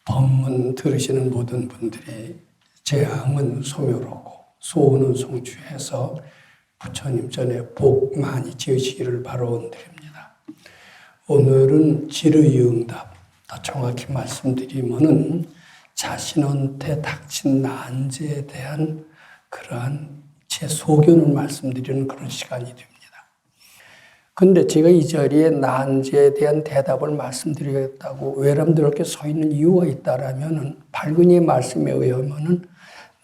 법문 들으시는 모든 분들이 재앙은 소멸하고 소원은 성취해서 부처님 전에 복 많이 지으시기를 바라온드립니다. 오늘은 질의응답, 더 정확히 말씀드리면은 자신한테 닥친 난제에 대한 그러한 제 소견을 말씀드리는 그런 시간이 됩니다. 근데 제가 이 자리에 난제에 대한 대답을 말씀드리겠다고 외람되게 이렇게 서 있는 이유가 있다라면은 발근이의 말씀에 의하면은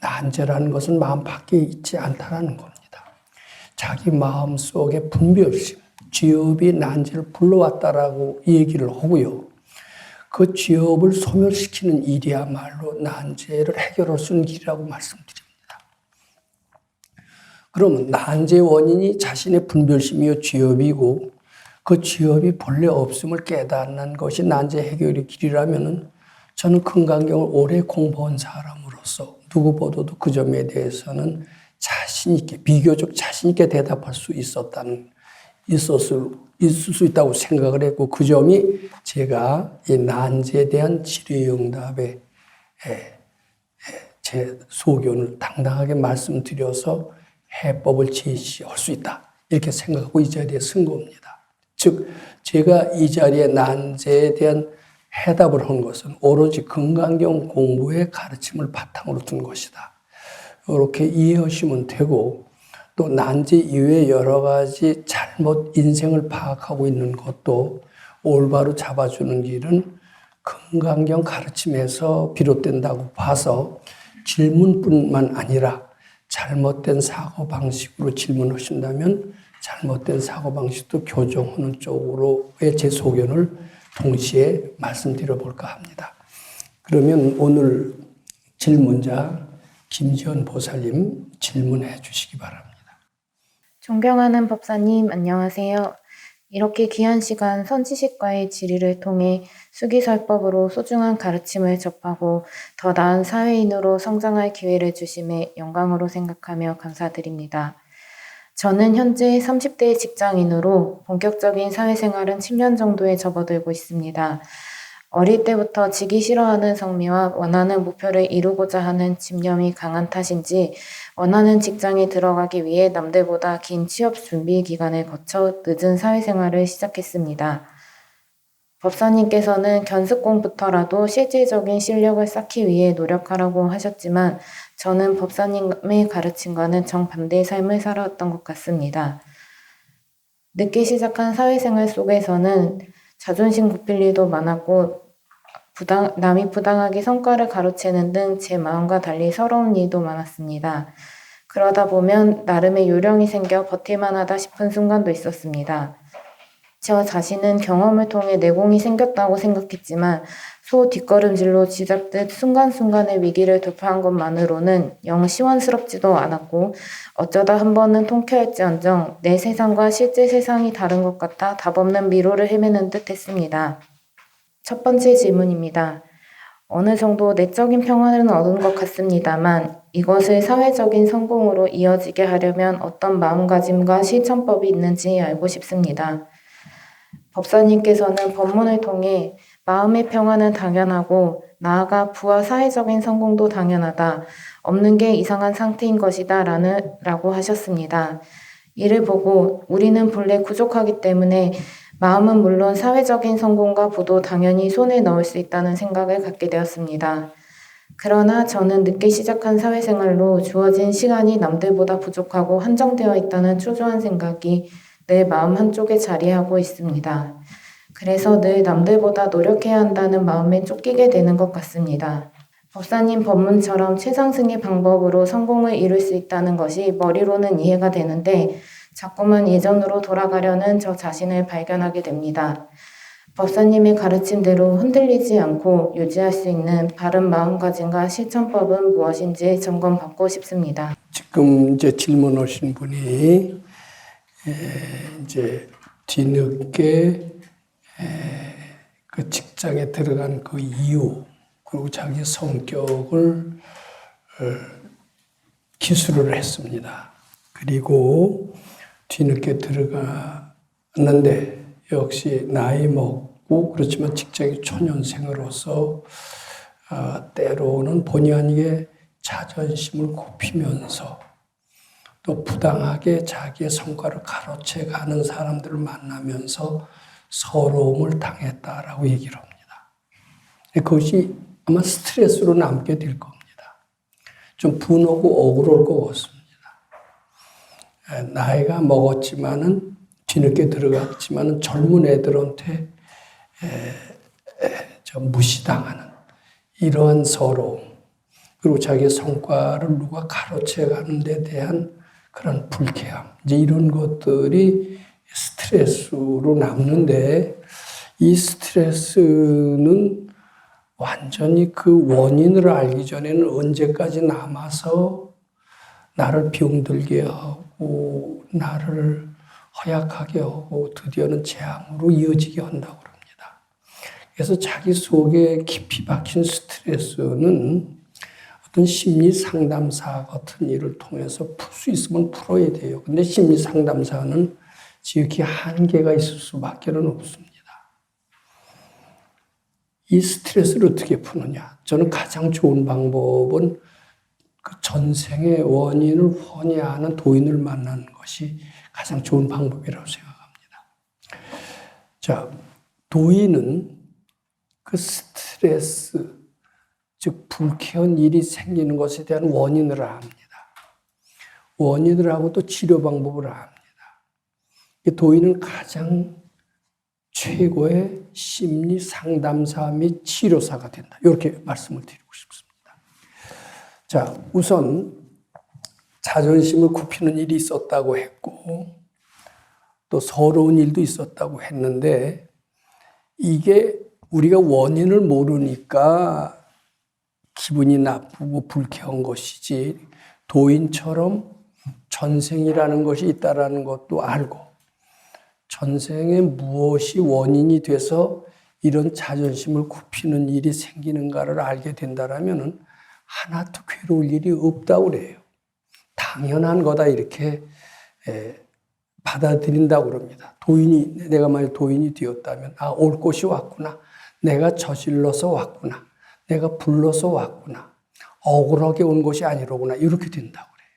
난제라는 것은 마음 밖에 있지 않다라는 겁니다. 자기 마음 속에 분별심, 죄업이 난제를 불러왔다라고 얘기를 하고요. 그 죄업을 소멸시키는 일이야말로 난제를 해결할 수 있는 길이라고 말씀드립니다. 그러면 난제의 원인이 자신의 분별심이요 죄업이고 그 죄업이 본래 없음을 깨닫는 것이 난제 해결의 길이라면은 저는 금강경을 오래 공부한 사람으로서 누구보다도 그 점에 대해서는 자신 있게 비교적 자신 있게 대답할 수 있을 수 있다고 생각을 했고 그 점이 제가 이 난제에 대한 질의응답에 제 소견을 당당하게 말씀드려서 해법을 제시할 수 있다. 이렇게 생각하고 이 자리에 쓴 겁니다. 즉, 제가 이 자리에 난제에 대한 해답을 한 것은 오로지 금강경 공부의 가르침을 바탕으로 둔 것이다. 이렇게 이해하시면 되고, 또 난제 이외에 여러 가지 잘못 인생을 파악하고 있는 것도 올바로 잡아주는 길은 금강경 가르침에서 비롯된다고 봐서 질문뿐만 아니라 잘못된 사고방식으로 질문하신다면 잘못된 사고방식도 교정하는 쪽으로의 제 소견을 동시에 말씀드려 볼까 합니다. 그러면 오늘 질문자 김지연 보살님 질문해 주시기 바랍니다. 존경하는 법사님, 안녕하세요. 이렇게 귀한 시간 선지식과의 질의를 통해 수기설법으로 소중한 가르침을 접하고 더 나은 사회인으로 성장할 기회를 주심에 영광으로 생각하며 감사드립니다. 저는 현재 30대 직장인으로 본격적인 사회생활은 10년 정도에 접어들고 있습니다. 어릴 때부터 지기 싫어하는 성미와 원하는 목표를 이루고자 하는 집념이 강한 탓인지 원하는 직장에 들어가기 위해 남들보다 긴 취업 준비 기간을 거쳐 늦은 사회생활을 시작했습니다. 법사님께서는 견습공부터라도 실질적인 실력을 쌓기 위해 노력하라고 하셨지만 저는 법사님의 가르침과는 정반대의 삶을 살아왔던 것 같습니다. 늦게 시작한 사회생활 속에서는 자존심 굽힐 일도 많았고 남이 부당하게 성과를 가로채는 등 제 마음과 달리 서러운 일도 많았습니다. 그러다 보면 나름의 요령이 생겨 버틸만하다 싶은 순간도 있었습니다. 저 자신은 경험을 통해 내공이 생겼다고 생각했지만 소 뒷걸음질로 쥐잡듯 순간순간의 위기를 돌파한 것만으로는 영 시원스럽지도 않았고 어쩌다 한 번은 통쾌할지언정 내 세상과 실제 세상이 다른 것 같아 답없는 미로를 헤매는 듯 했습니다. 첫 번째 질문입니다. 어느 정도 내적인 평화는 얻은 것 같습니다만 이것을 사회적인 성공으로 이어지게 하려면 어떤 마음가짐과 실천법이 있는지 알고 싶습니다. 법사님께서는 법문을 통해 마음의 평화는 당연하고 나아가 부와 사회적인 성공도 당연하다. 없는 게 이상한 상태인 것이다. 라고 하셨습니다. 이를 보고 우리는 본래 부족하기 때문에 마음은 물론 사회적인 성공과 부도 당연히 손에 넣을 수 있다는 생각을 갖게 되었습니다. 그러나 저는 늦게 시작한 사회생활로 주어진 시간이 남들보다 부족하고 한정되어 있다는 초조한 생각이 늘 마음 한쪽에 자리하고 있습니다. 그래서 늘 남들보다 노력해야 한다는 마음에 쫓기게 되는 것 같습니다. 법사님 법문처럼 최상승의 방법으로 성공을 이룰 수 있다는 것이 머리로는 이해가 되는데 자꾸만 예전으로 돌아가려는 저 자신을 발견하게 됩니다. 법사님의 가르침대로 흔들리지 않고 유지할 수 있는 바른 마음가짐과 실천법은 무엇인지 점검받고 싶습니다. 지금 이제 질문하신 분이 이제 뒤늦게 그 직장에 들어간 그 이유 그리고 자기 성격을 기술을 했습니다. 그리고 뒤늦게 들어갔는데 역시 나이 먹고 그렇지만 직장의 초년생으로서 때로는 본의 아니게 자존심을 굽히면서 또 부당하게 자기의 성과를 가로채가는 사람들을 만나면서 서러움을 당했다라고 얘기를 합니다. 그것이 아마 스트레스로 남게 될 겁니다. 좀 분하고 억울할 것 같습니다. 나이가 먹었지만은 뒤늦게 들어갔지만은 젊은 애들한테 좀 무시당하는 이러한 서러움, 그리고 자기의 성과를 누가 가로채가는 데 대한 그런 불쾌함, 이제 이런 것들이 스트레스로 남는데, 이 스트레스는 완전히 그 원인을 알기 전에는 언제까지 남아서 나를 병들게 하고 나를 허약하게 하고 드디어는 재앙으로 이어지게 한다고 합니다. 그래서 자기 속에 깊이 박힌 스트레스는 어떤 심리 상담사 같은 일을 통해서 풀 수 있으면 풀어야 돼요. 근데 심리 상담사는 지극히 한계가 있을 수밖에 없습니다. 이 스트레스를 어떻게 푸느냐? 저는 가장 좋은 방법은 그 전생의 원인을 훤히 아는 도인을 만나는 것이 가장 좋은 방법이라고 생각합니다. 자, 도인은 그 스트레스, 즉 불쾌한 일이 생기는 것에 대한 원인을 압니다. 원인을 하고 또 치료 방법을 압니다. 도인은 가장 최고의 심리 상담사 및 치료사가 된다. 이렇게 말씀을 드리고 싶습니다. 자, 우선 자존심을 굽히는 일이 있었다고 했고 또 서러운 일도 있었다고 했는데, 이게 우리가 원인을 모르니까 기분이 나쁘고 불쾌한 것이지, 도인처럼 전생이라는 것이 있다라는 것도 알고 전생에 무엇이 원인이 돼서 이런 자존심을 굽히는 일이 생기는가를 알게 된다라면 하나도 괴로울 일이 없다고 그래요. 당연한 거다 이렇게 받아들인다고 그럽니다. 내가 만약 도인이 되었다면, 올 곳이 왔구나. 내가 저질러서 왔구나. 내가 불러서 왔구나. 억울하게 온 것이 아니로구나. 이렇게 된다고 그래요.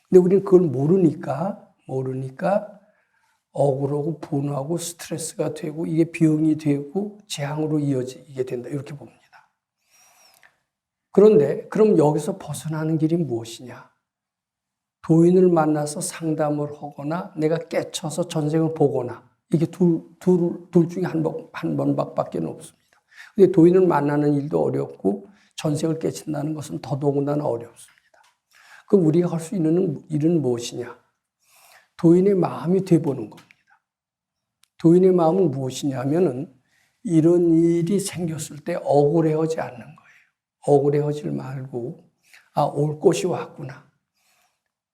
근데 우리는 그걸 모르니까 억울하고 분하고 스트레스가 되고 이게 병이 되고 재앙으로 이어지게 된다. 이렇게 봅니다. 그런데 그럼 여기서 벗어나는 길이 무엇이냐? 도인을 만나서 상담을 하거나 내가 깨쳐서 전생을 보거나, 이게 둘 중에 한 번밖에 없습니다. 근데 도인을 만나는 일도 어렵고 전생을 깨친다는 것은 더더군다나 어렵습니다. 그럼 우리가 할 수 있는 일은 무엇이냐? 도인의 마음이 돼보는 겁니다. 도인의 마음은 무엇이냐면은 이런 일이 생겼을 때 억울해하지 않는 거예요. 억울해하지 말고, 올 곳이 왔구나.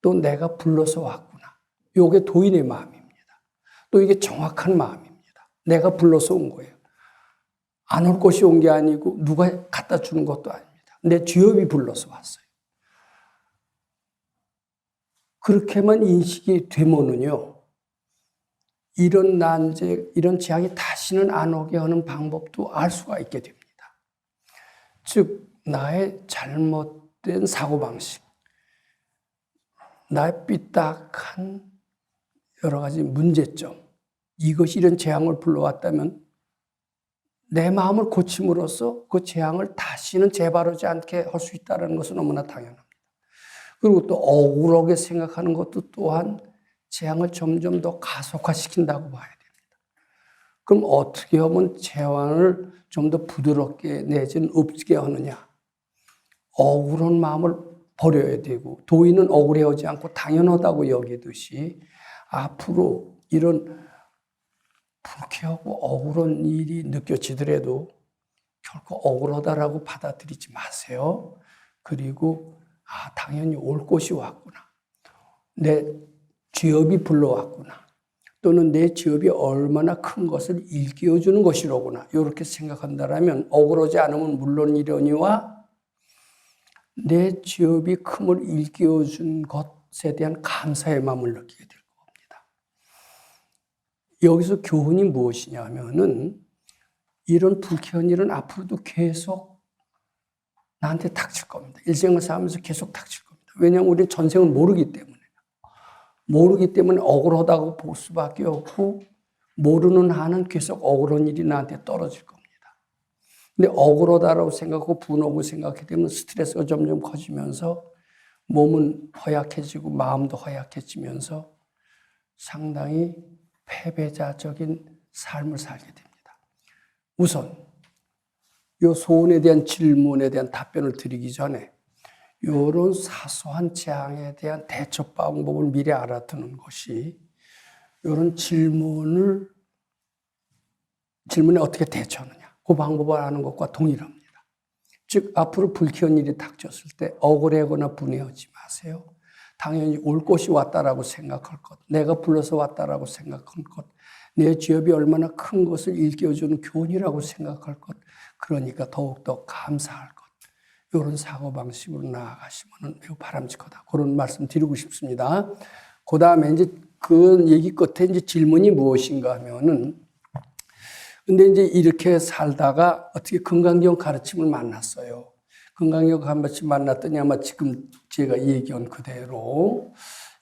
또 내가 불러서 왔구나. 이게 도인의 마음입니다. 또 이게 정확한 마음입니다. 내가 불러서 온 거예요. 안 올 곳이 온 게 아니고 누가 갖다 주는 것도 아닙니다. 내 주엽이 불러서 왔어요. 그렇게만 인식이 되면은요, 이런 난제, 이런 재앙이 다시는 안 오게 하는 방법도 알 수가 있게 됩니다. 즉, 나의 잘못된 사고방식, 나의 삐딱한 여러 가지 문제점, 이것이 이런 재앙을 불러왔다면 내 마음을 고침으로써 그 재앙을 다시는 재발하지 않게 할 수 있다는 것은 너무나 당연합니다. 그리고 또 억울하게 생각하는 것도 또한 재앙을 점점 더 가속화시킨다고 봐야 됩니다. 그럼 어떻게 하면 재앙을 좀 더 부드럽게 내지는 없게 하느냐? 억울한 마음을 버려야 되고, 도인은 억울해하지 않고 당연하다고 여기듯이 앞으로 이런 불쾌하고 억울한 일이 느껴지더라도 결코 억울하다라고 받아들이지 마세요. 그리고 당연히 올 곳이 왔구나. 내 죄업이 불러왔구나. 또는 내 죄업이 얼마나 큰 것을 일깨워주는 것이로구나. 이렇게 생각한다면 억울하지 않으면 물론이려니와 내 죄업이 큼을 일깨워준 것에 대한 감사의 마음을 느끼게 될 겁니다. 여기서 교훈이 무엇이냐 하면은 이런 불쾌한 일은 앞으로도 계속 나한테 닥칠 겁니다. 일생을 살면서 계속 닥칠 겁니다. 왜냐하면 우리는 전생을 모르기 때문에. 모르기 때문에 억울하다고 볼 수밖에 없고 모르는 한은 계속 억울한 일이 나한테 떨어질 겁니다. 근데 억울하다라고 생각하고 분하고 생각하게 되면 스트레스가 점점 커지면서 몸은 허약해지고 마음도 허약해지면서 상당히 패배자적인 삶을 살게 됩니다. 우선 이 소원에 대한 질문에 대한 답변을 드리기 전에 이런 사소한 재앙에 대한 대처 방법을 미리 알아두는 것이 이런 질문에 어떻게 대처하느냐 그 방법을 아는 것과 동일합니다. 즉 앞으로 불쾌한 일이 닥쳤을 때 억울해하거나 분해하지 마세요. 당연히 올 것이 왔다라고 생각할 것, 내가 불러서 왔다라고 생각할 것, 내 죄업이 얼마나 큰 것을 일깨워주는 교훈이라고 생각할 것, 그러니까 더욱더 감사할 것. 이런 사고방식으로 나아가시면 매우 바람직하다. 그런 말씀 드리고 싶습니다. 그 다음에 이제 그 얘기 끝에 이제 질문이 무엇인가 하면은, 근데 이제 이렇게 살다가 어떻게 금강경 가르침을 만났어요. 금강경 가르침 만났더니 아마 지금 제가 얘기한 그대로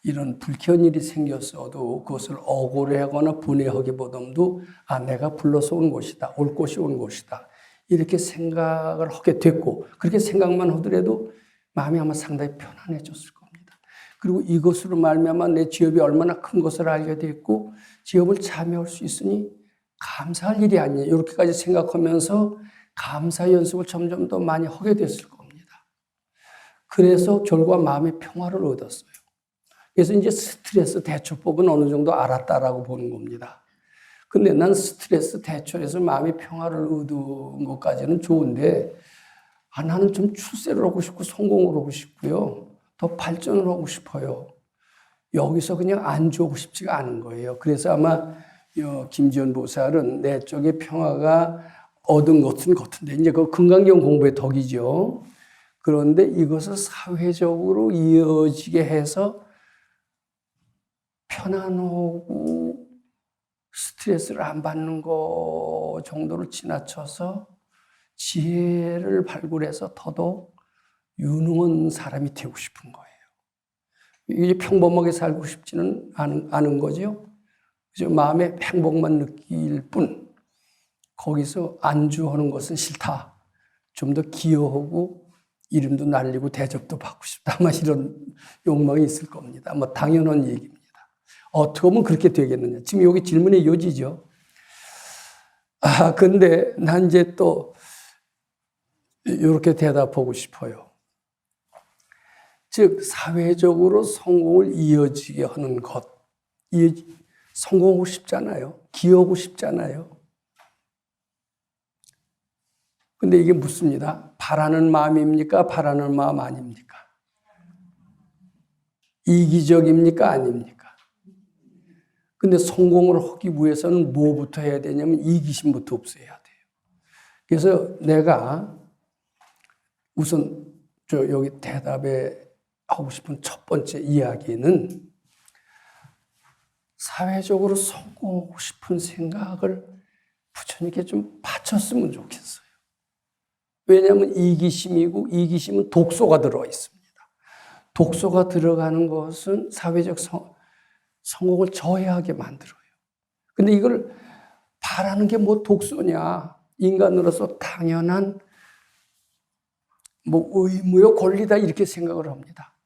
이런 불쾌한 일이 생겼어도 그것을 억울해하거나 분해하기보다도 내가 불러서 온 것이다. 올 것이 온 것이다. 이렇게 생각을 하게 됐고 그렇게 생각만 하더라도 마음이 아마 상당히 편안해졌을 겁니다. 그리고 이것으로 말미암아 내 지업이 얼마나 큰 것을 알게 됐고 지업을 참여할 수 있으니 감사할 일이 아니에요. 이렇게까지 생각하면서 감사 연습을 점점 더 많이 하게 됐을 겁니다. 그래서 결과 마음의 평화를 얻었어요. 그래서 이제 스트레스 대처법은 어느 정도 알았다라고 보는 겁니다. 근데 난 스트레스 대처해서 마음의 평화를 얻은 것까지는 좋은데 나는 좀 출세를 하고 싶고 성공을 하고 싶고요. 더 발전을 하고 싶어요. 여기서 그냥 안주하고 싶지가 않은 거예요. 그래서 아마 김지연 보살은 내 쪽의 평화가 얻은 것은 같은데 이제 그 금강경 공부의 덕이죠. 그런데 이것을 사회적으로 이어지게 해서 편안하고 스트레스를 안 받는 거 정도를 지나쳐서 지혜를 발굴해서 더더욱 유능한 사람이 되고 싶은 거예요. 이게 평범하게 살고 싶지는 않은 거죠. 그래서 마음의 행복만 느낄 뿐 거기서 안주하는 것은 싫다. 좀 더 기여하고 이름도 날리고 대접도 받고 싶다. 아마 이런 욕망이 있을 겁니다. 뭐 당연한 얘기입니다. 어떻게 하면 그렇게 되겠느냐. 지금 여기 질문의 요지죠. 근데 난 이제 또 이렇게 대답하고 싶어요. 즉 사회적으로 성공을 이어지게 하는 것. 성공하고 싶잖아요. 기여하고 싶잖아요. 근데 이게 묻습니다. 바라는 마음입니까? 바라는 마음 아닙니까? 이기적입니까? 아닙니까? 근데 성공을 하기 위해서는 뭐부터 해야 되냐면 이기심부터 없애야 돼요. 그래서 내가 우선 여기 대답에 하고 싶은 첫 번째 이야기는 사회적으로 성공하고 싶은 생각을 부처님께 좀 바쳤으면 좋겠어요. 왜냐하면 이기심이고 이기심은 독소가 들어가 있습니다. 독소가 들어가는 것은 사회적 성공을 저해하게 만들어요. 근데 이걸 바라는 게 뭐 독소냐. 인간으로서 당연한 뭐 의무요 권리다 이렇게 생각을 합니다.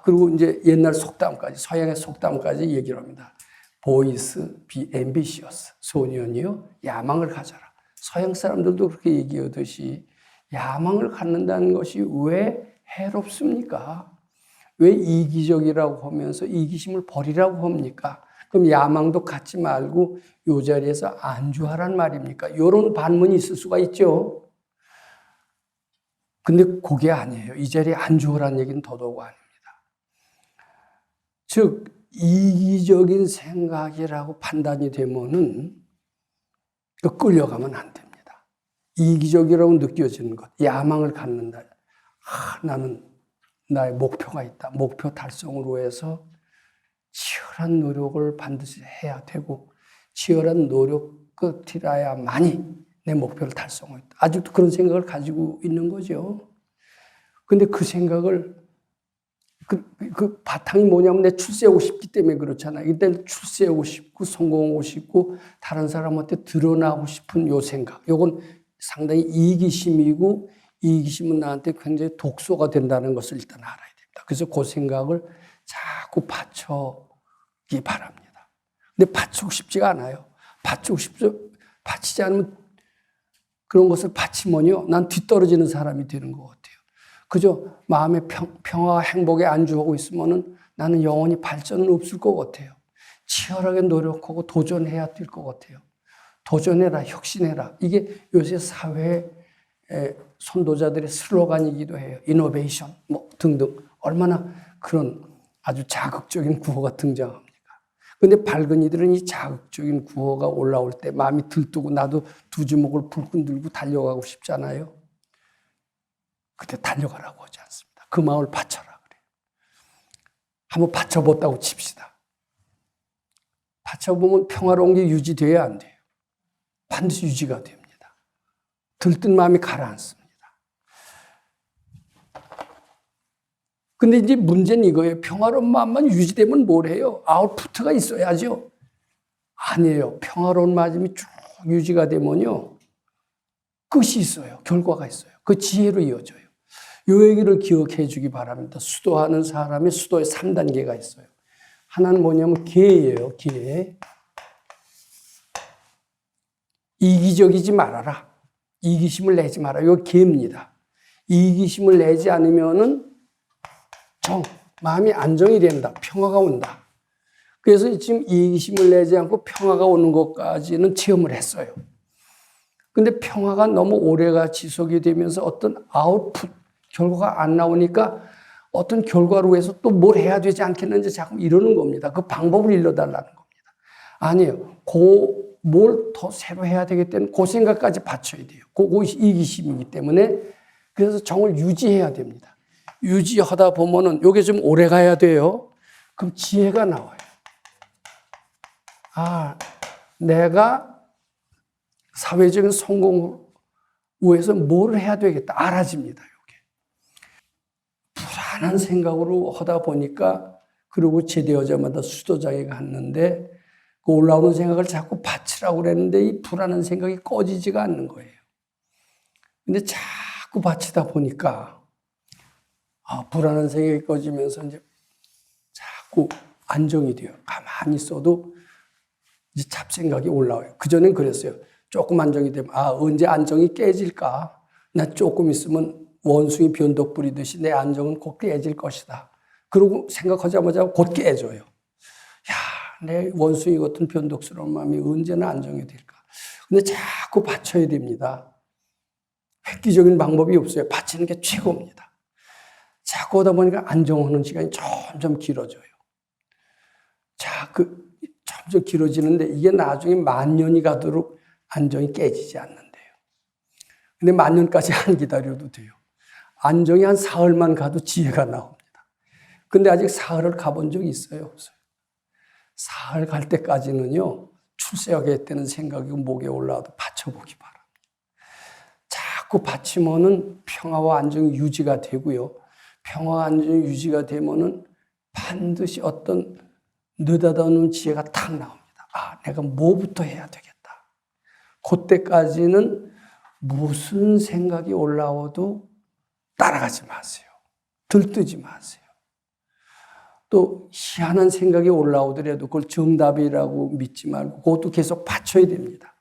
그리고 이제 옛날 속담까지 서양의 속담까지 얘기를 합니다. Boys be ambitious. 소년이요 야망을 가져라. 서양 사람들도 그렇게 얘기하듯이 야망을 갖는다는 것이 왜 해롭습니까? 왜 이기적이라고 하면서 이기심을 버리라고 합니까? 그럼 야망도 갖지 말고 이 자리에서 안주하란 말입니까? 이런 반문이 있을 수가 있죠. 근데 그게 아니에요. 이 자리에 안주하라는 얘기는 더더욱 아닙니다. 즉 이기적인 생각이라고 판단이 되면은 끌려가면 안 됩니다. 이기적이라고 느껴지는 것, 야망을 갖는다. 나는 나의 목표가 있다. 목표 달성을 위해서 치열한 노력을 반드시 해야 되고 치열한 노력 끝이라야만이 내 목표를 달성하겠다. 아직도 그런 생각을 가지고 있는 거죠. 근데 그 생각을 그 바탕이 뭐냐면 내 출세하고 싶기 때문에 그렇잖아요. 이때 출세하고 싶고 성공하고 싶고 다른 사람한테 드러나고 싶은 요 생각. 요건 상당히 이기심이고 이기심은 나한테 굉장히 독소가 된다는 것을 일단 알아야 됩니다. 그래서 그 생각을 자꾸 바쳐기 바랍니다. 근데 바치고 싶지가 않아요. 바치지 않으면 그런 것을 바치면요. 난 뒤떨어지는 사람이 되는 것 같아요. 그저 마음의 평화와 행복에 안주하고 있으면은 나는 영원히 발전은 없을 것 같아요. 치열하게 노력하고 도전해야 될 것 같아요. 도전해라, 혁신해라. 이게 요새 사회의 선도자들의 슬로건이기도 해요. 이노베이션, 뭐 등등. 얼마나 그런 아주 자극적인 구호가 등장합니까? 근데 밝은 이들은 이 자극적인 구호가 올라올 때 마음이 들뜨고 나도 두 주먹을 불끈 들고 달려가고 싶잖아요. 그때 달려가라고 하지 않습니다. 그 마음을 바쳐라 그래요. 한번 바쳐봤다고 칩시다. 바쳐보면 평화로운 게 유지돼야 안 돼요. 반드시 유지가 됩니다. 들뜬 마음이 가라앉습니다. 근데 이제 문제는 이거예요. 평화로운 마음만 유지되면 뭘 해요? 아웃푸트가 있어야죠. 아니에요. 평화로운 마음이 쭉 유지가 되면요. 끝이 있어요. 결과가 있어요. 그 지혜로 이어져요. 이 얘기를 기억해 주기 바랍니다. 수도하는 사람의 수도의 3단계가 있어요. 하나는 뭐냐면 기회예요. 기회. 이기적이지 말아라. 이기심을 내지 마라. 이거 기회입니다. 이기심을 내지 않으면은 마음이 안정이 된다. 평화가 온다. 그래서 지금 이기심을 내지 않고 평화가 오는 것까지는 체험을 했어요. 근데 평화가 너무 오래가 지속이 되면서 어떤 아웃풋, 결과가 안 나오니까 어떤 결과로 해서 또 뭘 해야 되지 않겠는지 자꾸 이러는 겁니다. 그 방법을 일러달라는 겁니다. 아니에요. 뭘 더 새로 해야 되겠다는 그 생각까지 받쳐야 돼요. 그것이 이기심이기 때문에 그래서 정을 유지해야 됩니다. 유지하다 보면은 이게 좀 오래 가야 돼요. 그럼 지혜가 나와요. 아, 내가 사회적인 성공을 위해서 뭘 해야 되겠다. 알아집니다. 불안한 생각으로 하다 보니까 그리고 제대하자마자 수도장에 갔는데 그 올라오는 생각을 자꾸 바치라고 그랬는데 이 불안한 생각이 꺼지지가 않는 거예요. 근데 자꾸 바치다 보니까 불안한 생각이 꺼지면서 이제 자꾸 안정이 돼요. 가만히 있어도 이제 잡생각이 올라와요. 그전엔 그랬어요. 조금 안정이 되면 언제 안정이 깨질까? 나 조금 있으면 원숭이 변덕 부리듯이 내 안정은 곧 깨질 것이다. 그러고 생각하자마자 곧 깨져요. 내 원숭이 같은 변덕스러운 마음이 언제나 안정이 될까? 근데 자꾸 바쳐야 됩니다. 획기적인 방법이 없어요. 바치는 게 최고입니다. 자꾸 하다 보니까 안정하는 시간이 점점 길어져요. 점점 길어지는데 이게 나중에 만년이 가도록 안정이 깨지지 않는데요. 근데 만년까지 안 기다려도 돼요. 안정이 한 사흘만 가도 지혜가 나옵니다. 근데 아직 사흘을 가본 적이 있어요? 없어요. 사흘 갈 때까지는요, 출세하겠다는 생각이 목에 올라와도 받쳐보기 바랍니다. 자꾸 받치면은 평화와 안정이 유지가 되고요. 평화와 안정이 유지가 되면은 반드시 어떤 느닷없는 지혜가 탁 나옵니다. 내가 뭐부터 해야 되겠다. 그때까지는 무슨 생각이 올라와도 따라가지 마세요. 들뜨지 마세요. 또 희한한 생각이 올라오더라도 그걸 정답이라고 믿지 말고 그것도 계속 받쳐야 됩니다.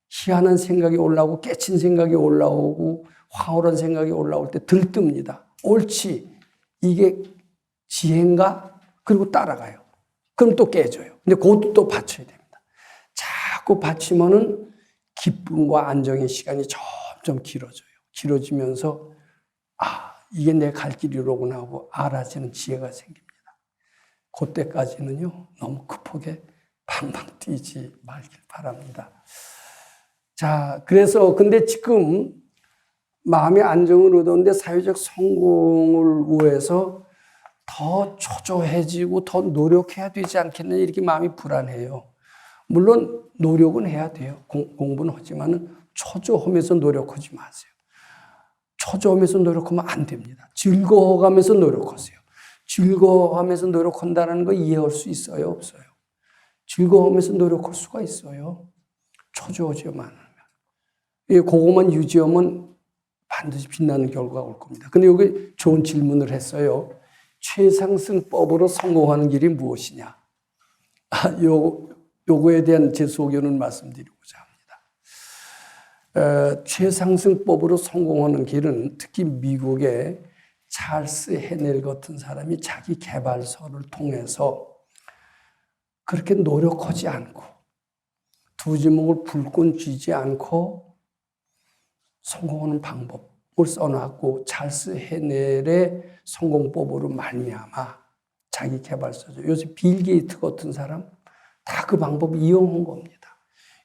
희한한 생각이 올라오고 깨친 생각이 올라오고 황홀한 생각이 올라올 때 들뜹니다. 옳지, 이게 지혜인가? 그리고 따라가요. 그럼 또 깨져요. 근데 그것도 또 받쳐야 됩니다. 자꾸 받치면은 기쁨과 안정의 시간이 점점 길어져요. 길어지면서 이게 내 갈 길이로구나 하고 알아지는 지혜가 생깁니다. 그때까지는요, 너무 급하게 방방 뛰지 말길 바랍니다. 자, 그래서 근데 지금 마음의 안정을 얻었는데 사회적 성공을 위해서 더 초조해지고 더 노력해야 되지 않겠느냐 이렇게 마음이 불안해요. 물론 노력은 해야 돼요. 공부는 하지만 초조하면서 노력하지 마세요. 초조하면서 노력하면 안 됩니다. 즐거워가면서 노력하세요. 즐거워하면서 노력한다는 거 이해할 수 있어요? 없어요? 즐거워하면서 노력할 수가 있어요. 초조하지만 않으면. 그것만 유지하면 반드시 빛나는 결과가 올 겁니다. 근데 여기 좋은 질문을 했어요. 최상승법으로 성공하는 길이 무엇이냐? 요거에 대한 제 소견을 말씀드리고자 합니다. 최상승법으로 성공하는 길은 특히 미국의 찰스 헤넬 같은 사람이 자기 개발서를 통해서 그렇게 노력하지 않고 두 주먹을 불끈 쥐지 않고 성공하는 방법을 써놨고 찰스 헤넬의 성공법으로 말미암아 자기 개발서죠. 요새 빌 게이트 같은 사람 다 그 방법 이용한 겁니다.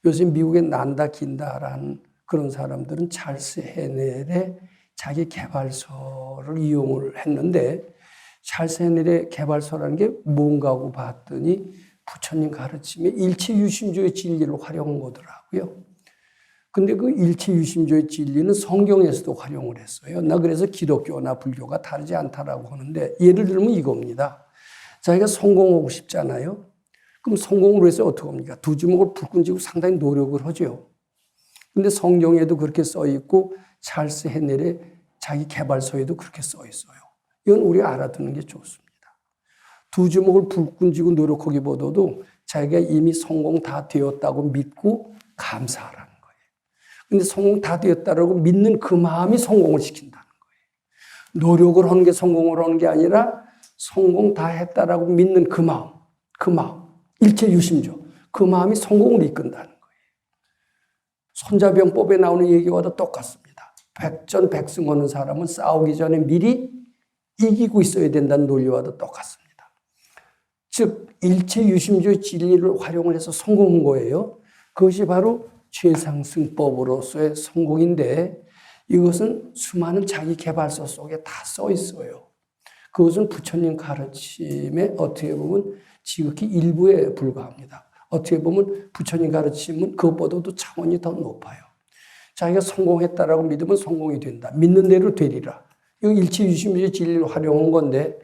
요새 미국에 난다 긴다라는 그런 사람들은 찰스 헤넬의 자기 개발서를 이용을 했는데 찰스 헤넬의 개발서라는 게 뭔가고 봤더니 부처님 가르침에 일체유심조의 진리를 활용한 거더라고요. 근데 그 일체유심조의 진리는 성경에서도 활용을 했어요. 나 그래서 기독교나 불교가 다르지 않다라고 하는데 예를 들면 이겁니다. 자기가 성공하고 싶잖아요. 그럼 성공을 위해서 어떻게 합니까? 두 주먹을 불끈 쥐고 상당히 노력을 하죠. 근데 성경에도 그렇게 써 있고 찰스 헤넬의 자기 개발서에도 그렇게 써 있어요. 이건 우리가 알아두는 게 좋습니다. 두 주먹을 불끈 쥐고 노력하기보다도 자기가 이미 성공 다 되었다고 믿고 감사하라는 거예요. 근데 성공 다 되었다고 믿는 그 마음이 성공을 시킨다는 거예요. 노력을 하는 게 성공을 하는 게 아니라 성공 다 했다라고 믿는 그 마음, 일체유심조, 그 마음이 성공을 이끈다는 거예요. 손자병법에 나오는 얘기와도 똑같습니다. 백전백승하는 사람은 싸우기 전에 미리 이기고 있어야 된다는 논리와도 똑같습니다. 즉 일체유심조의 진리를 활용을 해서 성공한 거예요. 그것이 바로 최상승법으로서의 성공인데 이것은 수많은 자기 개발서 속에 다 써 있어요. 그것은 부처님 가르침에 어떻게 보면 지극히 일부에 불과합니다. 어떻게 보면 부처님 가르침은 그것보다도 차원이 더 높아요. 자기가 성공했다라고 믿으면 성공이 된다. 믿는 대로 되리라. 이거 일체유심조의 진리를 활용한 건데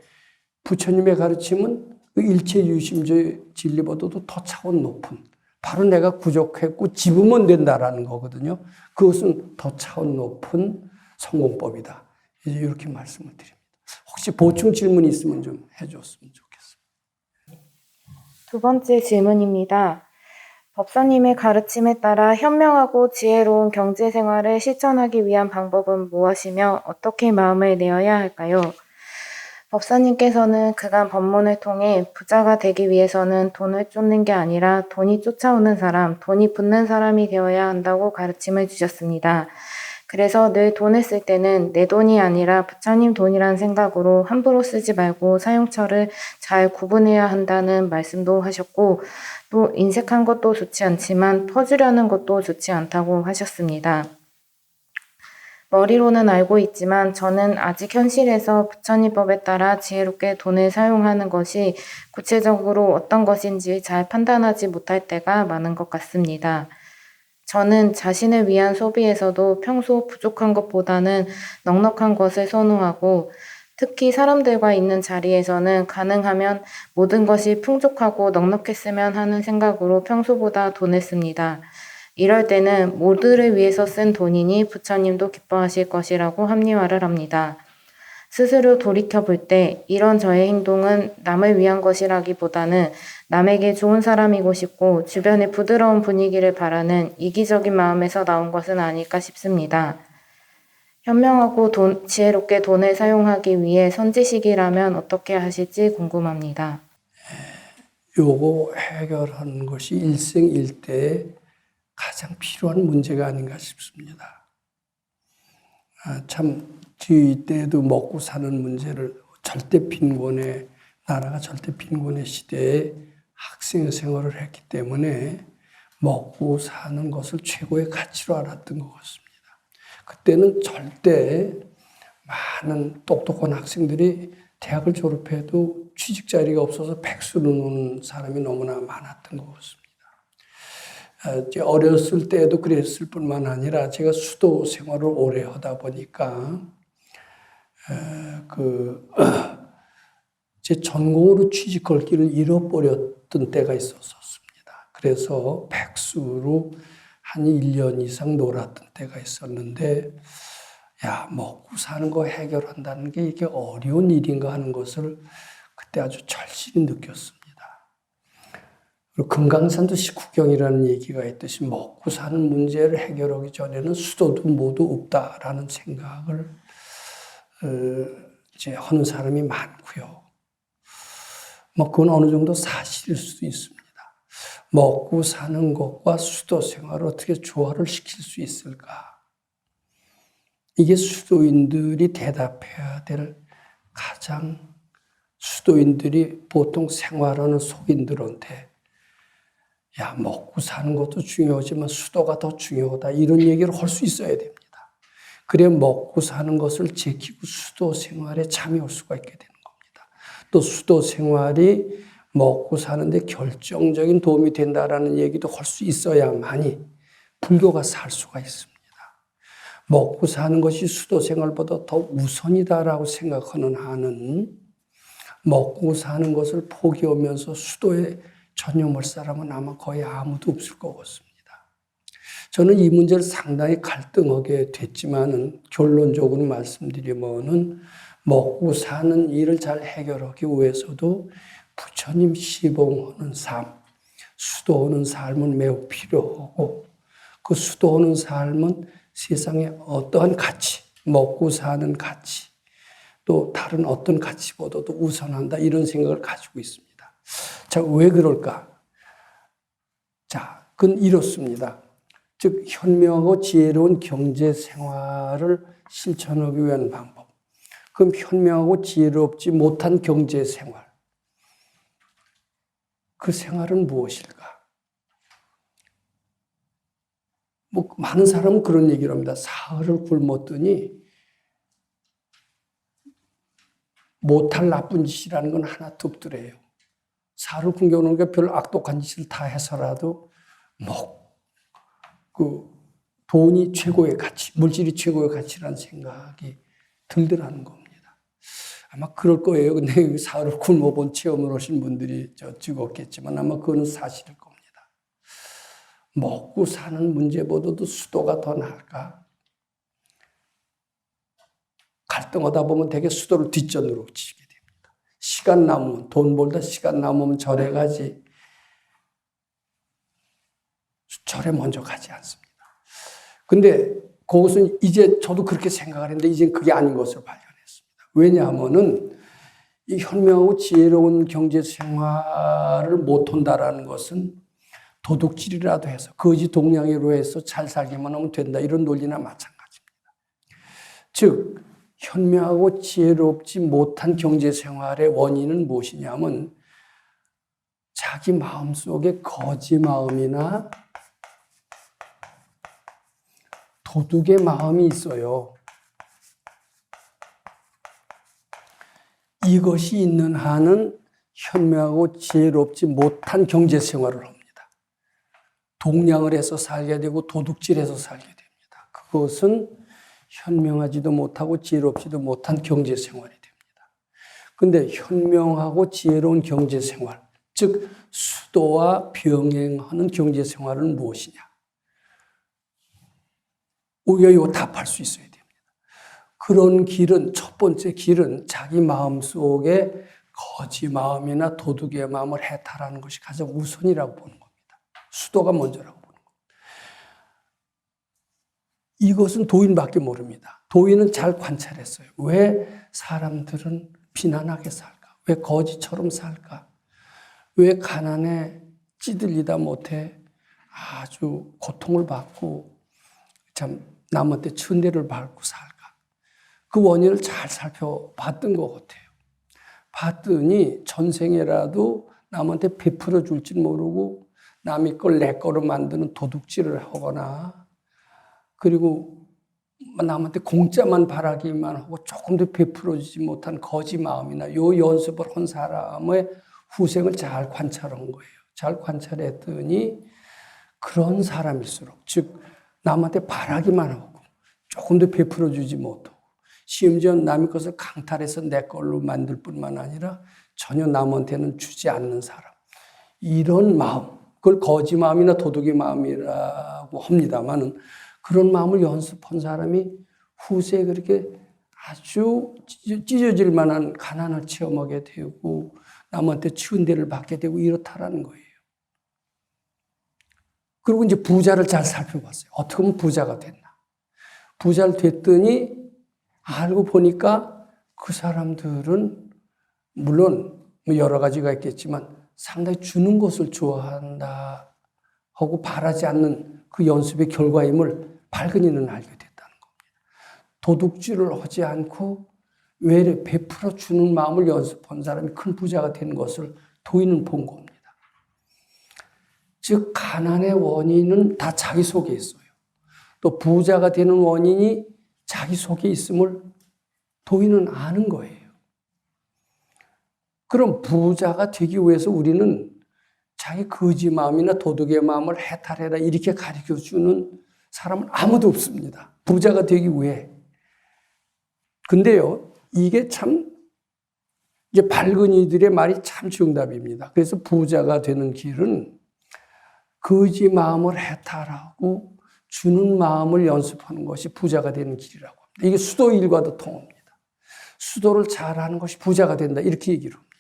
부처님의 가르침은 그 일체유심조의 진리보다도 더 차원 높은 바로 내가 부족했고 집으면 된다라는 거거든요. 그것은 더 차원 높은 성공법이다. 이제 이렇게 말씀을 드립니다. 혹시 보충 질문이 있으면 좀 해줬으면 좋겠습니다. 두 번째 질문입니다. 법사님의 가르침에 따라 현명하고 지혜로운 경제 생활을 실천하기 위한 방법은 무엇이며 어떻게 마음을 내어야 할까요? 법사님께서는 그간 법문을 통해 부자가 되기 위해서는 돈을 쫓는 게 아니라 돈이 쫓아오는 사람, 돈이 붙는 사람이 되어야 한다고 가르침을 주셨습니다. 그래서 늘 돈을 쓸 때는 내 돈이 아니라 부처님 돈이란 생각으로 함부로 쓰지 말고 사용처를 잘 구분해야 한다는 말씀도 하셨고 또 인색한 것도 좋지 않지만 퍼주려는 것도 좋지 않다고 하셨습니다. 머리로는 알고 있지만 저는 아직 현실에서 부처님법에 따라 지혜롭게 돈을 사용하는 것이 구체적으로 어떤 것인지 잘 판단하지 못할 때가 많은 것 같습니다. 저는 자신을 위한 소비에서도 평소 부족한 것보다는 넉넉한 것을 선호하고 특히 사람들과 있는 자리에서는 가능하면 모든 것이 풍족하고 넉넉했으면 하는 생각으로 평소보다 돈을 씁니다. 이럴 때는 모두를 위해서 쓴 돈이니 부처님도 기뻐하실 것이라고 합리화를 합니다. 스스로 돌이켜볼 때 이런 저의 행동은 남을 위한 것이라기보다는 남에게 좋은 사람이고 싶고 주변의 부드러운 분위기를 바라는 이기적인 마음에서 나온 것은 아닐까 싶습니다. 현명하고 지혜롭게 돈을 사용하기 위해 선지식이라면 어떻게 하실지 궁금합니다. 요거 해결하는 것이 일생일대에 가장 필요한 문제가 아닌가 싶습니다. 참 저희 때도 먹고 사는 문제를 절대 빈곤의 나라가 절대 빈곤의 시대에 학생 생활을 했기 때문에 먹고 사는 것을 최고의 가치로 알았던 것 같습니다. 그때는 절대 많은 똑똑한 학생들이 대학을 졸업해도 취직 자리가 없어서 백수로 노는 사람이 너무나 많았던 것 같습니다. 이제 어렸을 때도 그랬을 뿐만 아니라 제가 수도 생활을 오래 하다 보니까 제 전공으로 취직할 길을 잃어버렸던 때가 있었습니다. 그래서 백수로 한 1년 이상 놀았던 때가 있었는데, 야, 먹고 사는 거 해결한다는 게 이게 어려운 일인가 하는 것을 그때 아주 절실히 느꼈습니다. 그리고 금강산도 식후경이라는 얘기가 있듯이 먹고 사는 문제를 해결하기 전에는 수도도 모두 없다라는 생각을 이제 하는 사람이 많고요. 그건 어느 정도 사실일 수도 있습니다. 먹고 사는 것과 수도 생활을 어떻게 조화를 시킬 수 있을까? 이게 수도인들이 대답해야 될 가장 수도인들이 보통 생활하는 속인들한테 야, 먹고 사는 것도 중요하지만 수도가 더 중요하다. 이런 얘기를 할 수 있어야 됩니다. 그래야 먹고 사는 것을 지키고 수도 생활에 참여할 수가 있게 되는 겁니다. 또 수도 생활이 먹고 사는데 결정적인 도움이 된다라는 얘기도 할 수 있어야만이 불교가 살 수가 있습니다. 먹고 사는 것이 수도 생활보다 더 우선이다라고 생각하는 한은 먹고 사는 것을 포기하면서 수도에 전념할 사람은 아마 거의 아무도 없을 것 같습니다. 저는 이 문제를 상당히 갈등하게 됐지만은 결론적으로 말씀드리면은 먹고 사는 일을 잘 해결하기 위해서도 부처님 시봉하는 삶, 수도하는 삶은 매우 필요하고 그 수도하는 삶은 세상에 어떠한 가치, 먹고 사는 가치, 또 다른 어떤 가치보다도 우선한다 이런 생각을 가지고 있습니다. 자, 왜 그럴까? 자, 그건 이렇습니다. 즉, 현명하고 지혜로운 경제 생활을 실천하기 위한 방법. 그럼 현명하고 지혜롭지 못한 경제 생활. 그 생활은 무엇일까? 많은 사람은 그런 얘기를 합니다. 사흘을 굶었더니 못할 나쁜 짓이라는 건 하나도 없더래요. 사흘을 굶겨놓은 게 별 악독한 짓을 다 해서라도 돈이 최고의 가치, 물질이 최고의 가치라는 생각이 들더라는 겁니다. 아마 그럴 거예요. 근데 사흘을 굶어본 체험을 하신 분들이 적었겠지만 아마 그거는 사실일 겁니다. 먹고 사는 문제보다도 수도가 더 나을까? 갈등하다 보면 되게 수도를 뒷전으로 치게 됩니다. 시간 남으면, 돈 벌다 시간 남으면 절에 가지. 절에 먼저 가지 않습니다. 근데 그것은 이제 저도 그렇게 생각을 했는데 이제 그게 아닌 것을 발견했습니다. 왜냐하면은 이 현명하고 지혜로운 경제 생활을 못한다라는 것은 도둑질이라도 해서 거지 동냥이로 해서 잘 살기만 하면 된다 이런 논리나 마찬가지입니다. 즉 현명하고 지혜롭지 못한 경제 생활의 원인은 무엇이냐면 자기 마음속에 거지 마음이나 도둑의 마음이 있어요. 이것이 있는 한은 현명하고 지혜롭지 못한 경제 생활을 합니다. 동냥을 해서 살게 되고 도둑질해서 살게 됩니다. 그것은 현명하지도 못하고 지혜롭지도 못한 경제 생활이 됩니다. 그런데 현명하고 지혜로운 경제 생활, 즉 수도와 병행하는 경제 생활은 무엇이냐? 이거 답할 수 있어야 됩니다. 그런 길은 첫 번째 길은 자기 마음속에 거지 마음이나 도둑의 마음을 해탈하는 것이 가장 우선이라고 보는 겁니다. 수도가 먼저라고 보는 겁니다. 이것은 도인밖에 모릅니다. 도인은 잘 관찰했어요. 왜 사람들은 비난하게 살까? 왜 거지처럼 살까? 왜 가난에 찌들리다 못해 아주 고통을 받고 참 남한테 천대를 밟고 살까? 그 원인을 잘 살펴봤던 것 같아요. 봤더니 전생에라도 남한테 베풀어 줄 줄 모르고 남의 걸 내 거로 만드는 도둑질을 하거나 그리고 남한테 공짜만 바라기만 하고 조금도 베풀어 주지 못한 거지 마음이나 요 연습을 한 사람의 후생을 잘 관찰한 거예요. 잘 관찰했더니 그런 사람일수록, 즉 남한테 바라기만 하고 조금 더 베풀어 주지 못하고 심지어 남의 것을 강탈해서 내 걸로 만들 뿐만 아니라 전혀 남한테는 주지 않는 사람, 이런 마음, 그걸 거지 마음이나 도둑의 마음이라고 합니다만은 그런 마음을 연습한 사람이 후세에 그렇게 아주 찢어질 만한 가난을 체험하게 되고 남한테 치운대를 받게 되고 이렇다라는 거예요. 그리고 이제 부자를 잘 살펴봤어요. 어떻게 하면 부자가 됐나. 부자를 됐더니 알고 보니까 그 사람들은 물론 여러 가지가 있겠지만 상당히 주는 것을 좋아한다 하고 바라지 않는 그 연습의 결과임을 발근이는 알게 됐다는 겁니다. 도둑질을 하지 않고 외래 베풀어 주는 마음을 연습한 사람이 큰 부자가 되는 것을 도인은 본 겁니다. 즉 가난의 원인은 다 자기 속에 있어요. 또 부자가 되는 원인이 자기 속에 있음을 도인은 아는 거예요. 그럼 부자가 되기 위해서 우리는 자기 거지 마음이나 도둑의 마음을 해탈해라 이렇게 가르쳐주는 사람은 아무도 없습니다. 부자가 되기 위해. 근데요, 이게 참 이제 밝은 이들의 말이 참 정답입니다. 그래서 부자가 되는 길은 거지 마음을 해탈하고 주는 마음을 연습하는 것이 부자가 되는 길이라고 합니다. 이게 수도 일과도 통합니다. 수도를 잘하는 것이 부자가 된다 이렇게 얘기를 합니다.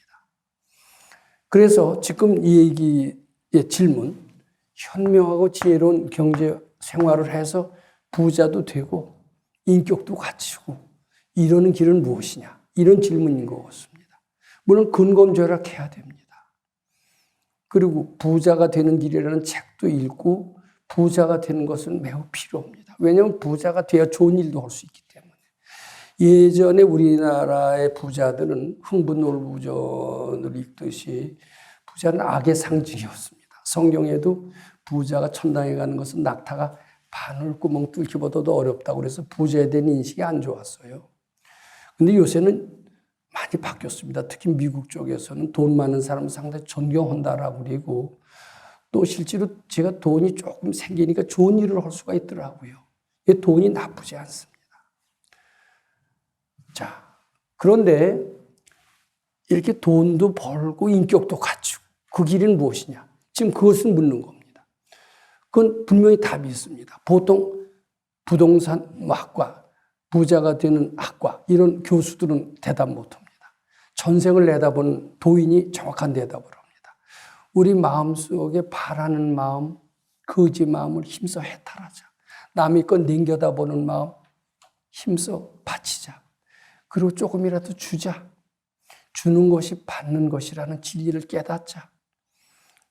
그래서 지금 이 얘기의 질문, 현명하고 지혜로운 경제 생활을 해서 부자도 되고 인격도 갖추고 이러는 길은 무엇이냐? 이런 질문인 것 같습니다. 물론 근검절약해야 됩니다. 그리고 부자가 되는 길이라는 책도 읽고 부자가 되는 것은 매우 필요합니다. 왜냐하면 부자가 돼야 좋은 일도 할 수 있기 때문에. 예전에 우리나라의 부자들은 흥분놀부전을 읽듯이 부자는 악의 상징이었습니다. 성경에도 부자가 천당에 가는 것은 낙타가 바늘구멍 뚫기보다도 어렵다고 그래서 부자에 대한 인식이 안 좋았어요. 근데 요새는 많이 바뀌었습니다. 특히 미국 쪽에서는 돈 많은 사람을 상당히 존경한다라고 그리고 또 실제로 제가 돈이 조금 생기니까 좋은 일을 할 수가 있더라고요. 이 돈이 나쁘지 않습니다. 자, 그런데 이렇게 돈도 벌고 인격도 갖추고 그 길은 무엇이냐? 지금 그것을 묻는 겁니다. 그건 분명히 답이 있습니다. 보통 부동산 학과, 부자가 되는 학과 이런 교수들은 대답 못합니다. 전생을 내다보는 도인이 정확한 대답을 합니다. 우리 마음속에 바라는 마음, 거지 마음을 힘써 해탈하자. 남의 것 남겨다보는 마음 힘써 바치자. 그리고 조금이라도 주자. 주는 것이 받는 것이라는 진리를 깨닫자.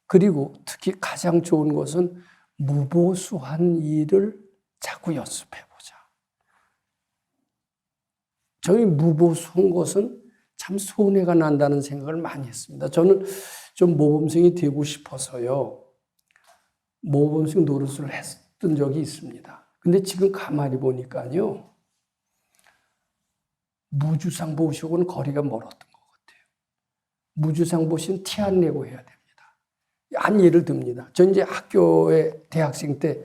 그리고 특히 가장 좋은 것은 무보수한 일을 자꾸 연습해보자. 저희 무보수한 것은 참 손해가 난다는 생각을 많이 했습니다. 저는 좀 모범생이 되고 싶어서요. 모범생 노릇을 했던 적이 있습니다. 근데 지금 가만히 보니까요. 무주상보시하고는 거리가 멀었던 것 같아요. 무주상보시는 티 안 내고 해야 됩니다. 한 예를 듭니다. 전 이제 학교에 대학생 때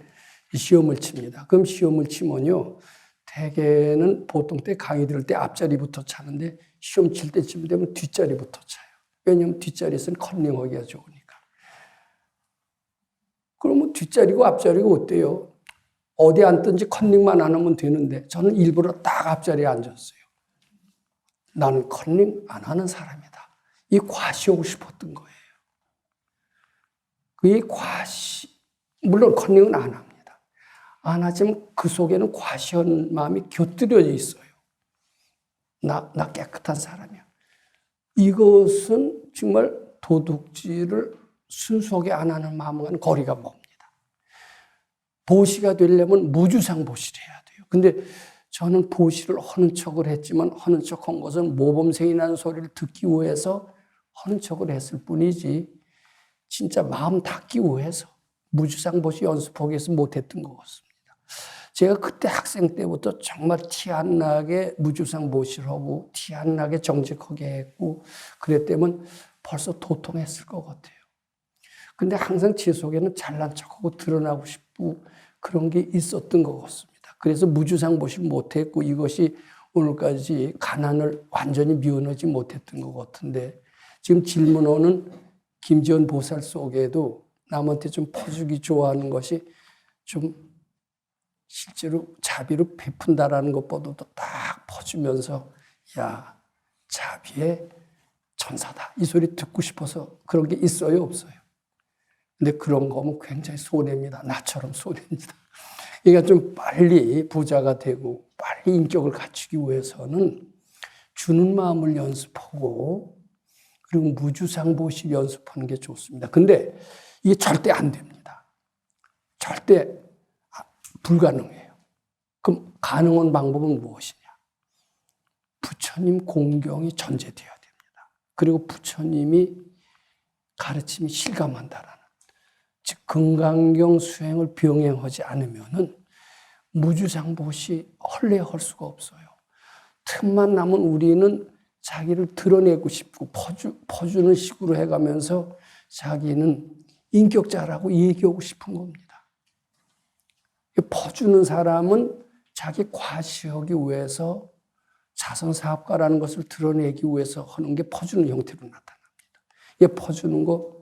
시험을 칩니다. 그럼 시험을 치면요. 대개는 보통 때 강의 들을 때 앞자리부터 차는데 시험 칠 때쯤 되면 뒷자리부터 차요. 왜냐하면 뒷자리에서는 컨닝하기가 좋으니까. 그러면 뒷자리고 앞자리가 어때요? 어디 앉든지 컨닝만 안 하면 되는데 저는 일부러 딱 앞자리에 앉았어요. 나는 컨닝 안 하는 사람이다. 이 과시하고 싶었던 거예요. 이 과시, 물론 컨닝은 안 합니다. 안 하지만 그 속에는 과시한 마음이 곁들여져 있어요. 나 깨끗한 사람이야. 이것은 정말 도둑질을 순수하게 안 하는 마음과는 거리가 멉니다. 보시가 되려면 무주상 보시를 해야 돼요. 근데 저는 보시를 하는 척을 했지만 하는 척한 것은 모범생이라는 소리를 듣기 위해서 하는 척을 했을 뿐이지 진짜 마음 닫기 위해서 무주상 보시 연습하기 위해서 못했던 것 같습니다. 제가 그때 학생 때부터 정말 티 안 나게 무주상 보시를 하고 티 안 나게 정직하게 했고 그랬다면 벌써 도통했을 것 같아요. 근데 항상 제 속에는 잘난 척하고 드러나고 싶고 그런 게 있었던 것 같습니다. 그래서 무주상보시 못했고 이것이 오늘까지 가난을 완전히 미워하지 못했던 것 같은데 지금 질문 오는 김지연 보살 속에도 남한테 좀 퍼주기 좋아하는 것이 좀 실제로 자비로 베푼다라는 것보다도 딱 퍼주면서 야, 자비의 천사다. 이 소리 듣고 싶어서 그런 게 있어요, 없어요? 근데 그런 거면 굉장히 손해입니다. 나처럼 손해입니다. 그러니까 좀 빨리 부자가 되고 빨리 인격을 갖추기 위해서는 주는 마음을 연습하고 그리고 무주상보시 연습하는 게 좋습니다. 근데 이게 절대 안 됩니다. 절대 불가능해요. 그럼 가능한 방법은 무엇이냐? 부처님 공경이 전제되어야 됩니다. 그리고 부처님이 가르침이 실감한다라는 즉 금강경 수행을 병행하지 않으면은 무주상보시 헐레할 수가 없어요. 틈만 나면 우리는 자기를 드러내고 싶고 퍼주는 식으로 해가면서 자기는 인격자라고 얘기하고 싶은 겁니다. 퍼주는 사람은 자기 과시하기 위해서 자선사업가라는 것을 드러내기 위해서 하는 게 퍼주는 형태로 나타납니다. 이게 퍼주는 거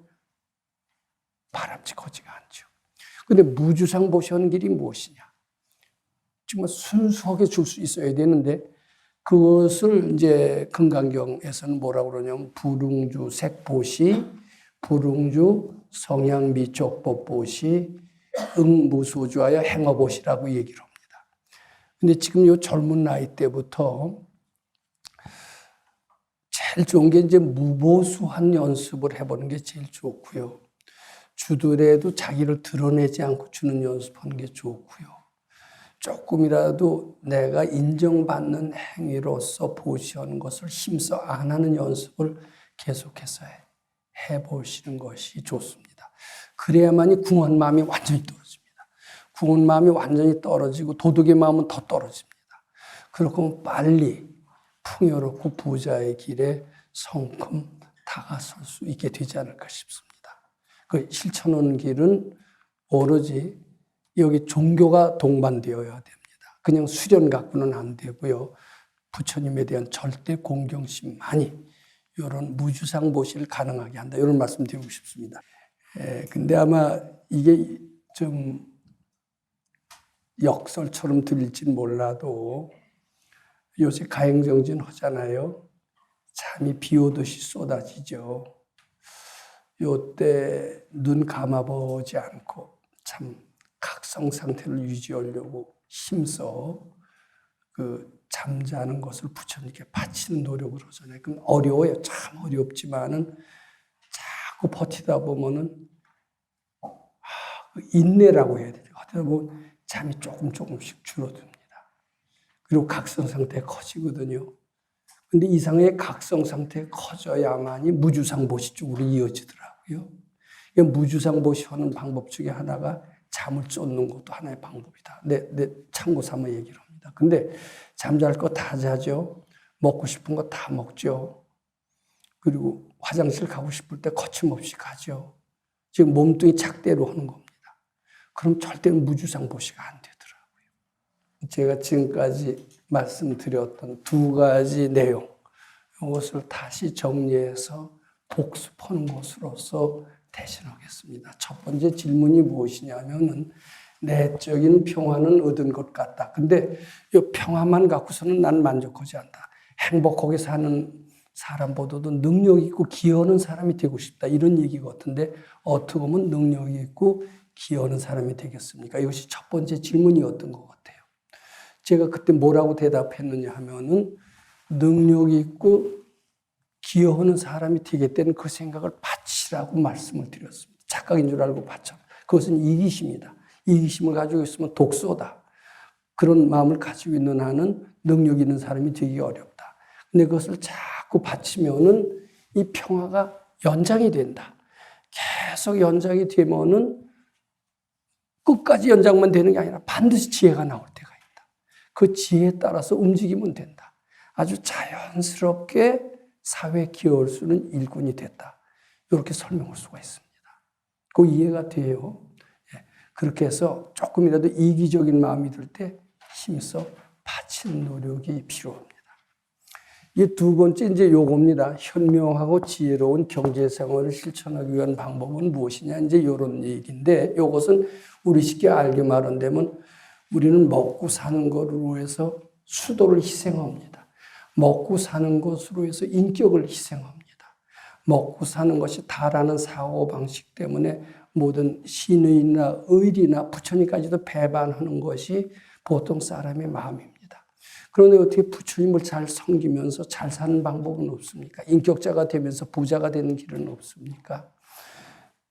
바람직하지가 않죠. 근데 무주상보시 하는 길이 무엇이냐? 정말 순수하게 줄 수 있어야 되는데 그것을 이제 금강경에서는 뭐라고 그러냐면 불응주 색보시, 불응주 성향미촉법보시, 응무소주하여 행어보시라고 얘기를 합니다. 근데 지금 이 젊은 나이 때부터 제일 좋은 게 이제 무보수한 연습을 해보는 게 제일 좋고요. 주더라도 자기를 드러내지 않고 주는 연습하는 게 좋고요. 조금이라도 내가 인정받는 행위로서 보시하는 것을 힘써 안 하는 연습을 계속해서 해보시는 것이 좋습니다. 그래야만이 궁한 마음이 완전히 떨어집니다. 궁한 마음이 완전히 떨어지고 도덕의 마음은 더 떨어집니다. 그렇게 하면 빨리 풍요롭고 부자의 길에 성큼 다가설 수 있게 되지 않을까 싶습니다. 그 실천하는 길은 오로지 여기 종교가 동반되어야 됩니다. 그냥 수련 갖고는 안 되고요. 부처님에 대한 절대 공경심만이 이런 무주상보시를 가능하게 한다. 이런 말씀 드리고 싶습니다. 근데 아마 이게 좀 역설처럼 들릴진 몰라도 요새 가행정진 하잖아요. 잠이 비 오듯이 쏟아지죠. 요때 눈 감아보지 않고 참 각성 상태를 유지하려고 힘써 잠자는 것을 부처님께 바치는 노력을 하잖아요. 그럼 어려워요. 참 어렵지만은 자꾸 버티다 보면은 인내라고 해야 되죠. 하다 보면 잠이 조금씩 줄어듭니다. 그리고 각성 상태가 커지거든요. 근데 이상의 각성 상태가 커져야만이 무주상보시 쪽으로 이어지더라고요. 무주상보시 하는 방법 중에 하나가 잠을 쫓는 것도 하나의 방법이다. 내 참고 삼아 얘기를 합니다. 근데 잠잘 거 다 자죠. 먹고 싶은 거 다 먹죠. 그리고 화장실 가고 싶을 때 거침없이 가죠. 지금 몸뚱이 작대로 하는 겁니다. 그럼 절대 무주상보시가 안 되더라고요. 제가 지금까지 말씀드렸던 두 가지 내용, 이것을 다시 정리해서 복습하는 것으로서 대신하겠습니다. 첫 번째 질문이 무엇이냐면은 내적인 평화는 얻은 것 같다. 근데 이 평화만 갖고서는 난 만족하지 않다. 행복하게 사는 사람보다도 능력 있고 기여하는 사람이 되고 싶다. 이런 얘기 같은데 어떻게 보면 능력 있고 기여하는 사람이 되겠습니까? 이것이 첫 번째 질문이었던 것 같아요. 제가 그때 뭐라고 대답했느냐 하면은 능력 있고 기여하는 사람이 되겠다는 그 생각을 바치라고 말씀을 드렸습니다. 착각인 줄 알고 바쳐. 그것은 이기심이다. 이기심을 가지고 있으면 독소다. 그런 마음을 가지고 있는 한은 능력 있는 사람이 되기 어렵다. 근데 그것을 자꾸 바치면은 이 평화가 연장이 된다. 계속 연장이 되면은 끝까지 연장만 되는 게 아니라 반드시 지혜가 나올 때가 있다. 그 지혜에 따라서 움직이면 된다. 아주 자연스럽게 사회에 기여할 수 있는 일꾼이 됐다. 이렇게 설명할 수가 있습니다. 그 이해가 돼요. 예. 그렇게 해서 조금이라도 이기적인 마음이 들 때 힘써 바친 노력이 필요합니다. 이 두 번째 이제 요겁니다. 현명하고 지혜로운 경제생활을 실천하기 위한 방법은 무엇이냐 이제 이런 얘기인데 이것은 우리 쉽게 알게 말한다면 우리는 먹고 사는 것으로 해서 수도를 희생합니다. 먹고 사는 것으로 해서 인격을 희생합니다. 먹고 사는 것이 다라는 사고방식 때문에 모든 신의나 의리나 부처님까지도 배반하는 것이 보통 사람의 마음입니다. 그런데 어떻게 부처님을 잘 섬기면서 잘 사는 방법은 없습니까? 인격자가 되면서 부자가 되는 길은 없습니까?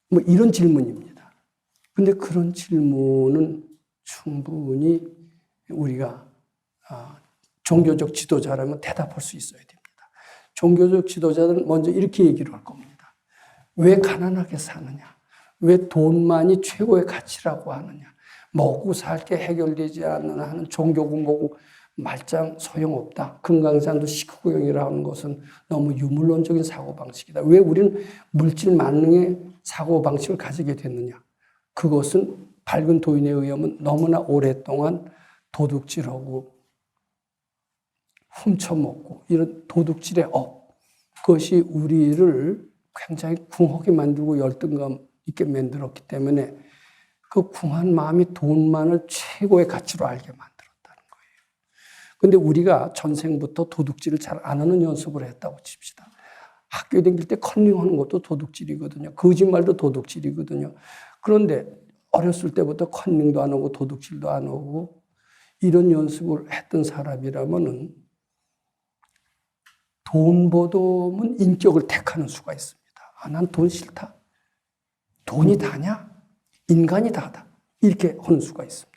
뭐 이런 질문입니다. 근데 그런 질문은 충분히 우리가 종교적 지도자라면 대답할 수 있어야 됩니다. 종교적 지도자들은 먼저 이렇게 얘기를 할 겁니다. 왜 가난하게 사느냐? 왜 돈만이 최고의 가치라고 하느냐? 먹고 살 게 해결되지 않는 하는 종교 공부고 말짱 소용없다. 금강산도 식후경이라는 것은 너무 유물론적인 사고방식이다. 왜 우리는 물질 만능의 사고방식을 가지게 됐느냐? 그것은 밝은 도인에 의하면 너무나 오랫동안 도둑질하고 훔쳐먹고 이런 도둑질의 업, 그것이 우리를 굉장히 궁하게 만들고 열등감 있게 만들었기 때문에 그 궁한 마음이 돈만을 최고의 가치로 알게 만들었다는 거예요. 그런데 우리가 전생부터 도둑질을 잘 안 하는 연습을 했다고 칩시다. 학교에 다닐 때 컨닝하는 것도 도둑질이거든요. 거짓말도 도둑질이거든요. 그런데 어렸을 때부터 컨닝도 안 하고 도둑질도 안 하고 이런 연습을 했던 사람이라면은 돈보다는 인격을 택하는 수가 있습니다. 난 돈 싫다. 돈이 다냐? 인간이 다다. 이렇게 하는 수가 있습니다.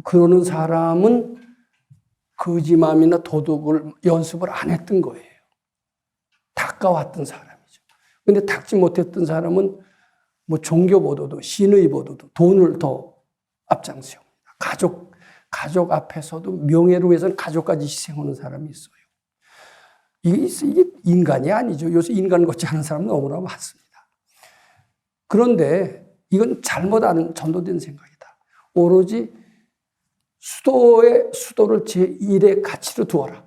그러는 사람은 거짓말이나 도둑을 연습을 안 했던 거예요. 닦아왔던 사람이죠. 근데 닦지 못했던 사람은 뭐 종교보다도 신의보다도 돈을 더 앞장세웁니다. 가족 앞에서도 명예를 위해서는 가족까지 희생하는 사람이 있어요. 이게 인간이 아니죠. 요새 인간 같지 않은 사람 너무나 많습니다. 그런데 이건 잘못 아는 전도된 생각이다. 오로지 수도를 제1의 가치로 두어라.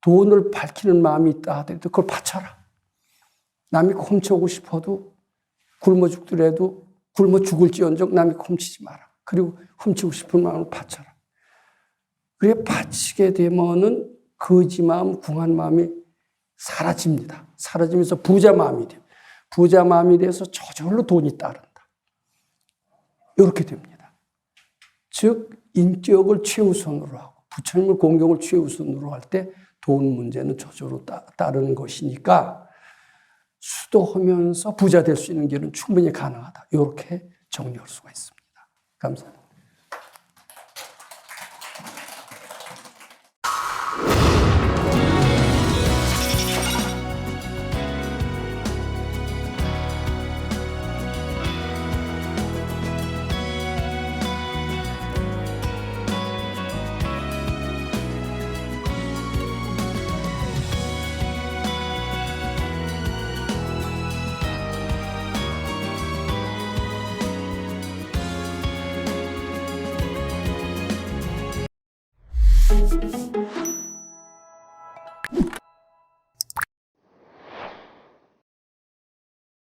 돈을 밝히는 마음이 있다 하더라도 그걸 바쳐라. 남이 훔쳐오고 싶어도 굶어 죽더라도 굶어 죽을지언정 남이 훔치지 마라. 그리고 훔치고 싶은 마음을 바쳐라. 그래 바치게 되면은 거지 마음, 궁한 마음이 사라집니다. 사라지면서 부자 마음이 돼요. 부자 마음이 돼서 저절로 돈이 따른다. 이렇게 됩니다. 즉 인격을 최우선으로 하고 부처님을 공경을 최우선으로 할 때 돈 문제는 저절로 따르는 것이니까 수도하면서 부자 될 수 있는 길은 충분히 가능하다. 이렇게 정리할 수가 있습니다. 감사합니다.